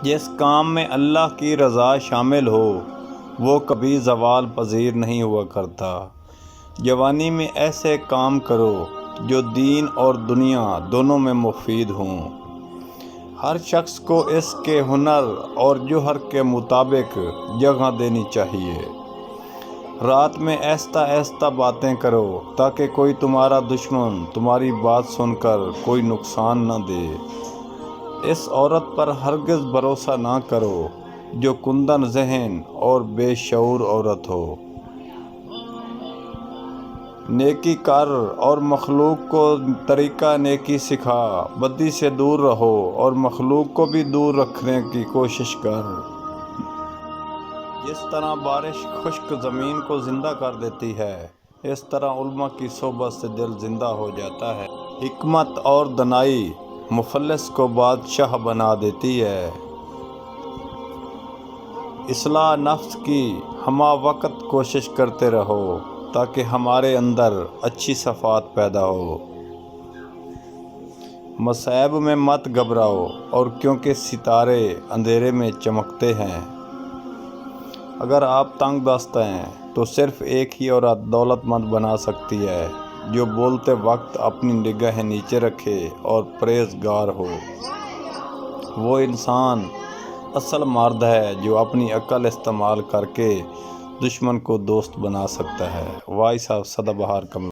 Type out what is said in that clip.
جس کام میں اللہ کی رضا شامل ہو وہ کبھی زوال پذیر نہیں ہوا کرتا۔ جوانی میں ایسے کام کرو جو دین اور دنیا دونوں میں مفید ہوں۔ ہر شخص کو اس کے ہنر اور جوہر کے مطابق جگہ دینی چاہیے۔ رات میں آہستہ آہستہ باتیں کرو تاکہ کوئی تمہارا دشمن تمہاری بات سن کر کوئی نقصان نہ دے۔ اس عورت پر ہرگز بھروسہ نہ کرو جو کندن ذہن اور بے شعور عورت ہو۔ نیکی کر اور مخلوق کو طریقہ نیکی سکھا۔ بدی سے دور رہو اور مخلوق کو بھی دور رکھنے کی کوشش کر۔ جس طرح بارش خشک زمین کو زندہ کر دیتی ہے اس طرح علماء کی صحبت سے دل زندہ ہو جاتا ہے۔ حکمت اور دانائی مفلس کو بادشاہ بنا دیتی ہے۔ اصلاح نفس کی ہمہ وقت کوشش کرتے رہو تاکہ ہمارے اندر اچھی صفات پیدا ہو۔ مصائب میں مت گھبراؤ اور کیونکہ ستارے اندھیرے میں چمکتے ہیں۔ اگر آپ تنگ دست ہیں تو صرف ایک ہی عورت دولت مند بنا سکتی ہے جو بولتے وقت اپنی نگاہیں نیچے رکھے اور پرہیزگار ہو۔ وہ انسان اصل مرد ہے جو اپنی عقل استعمال کر کے دشمن کو دوست بنا سکتا ہے۔ وائس آف سدا بہار کملا۔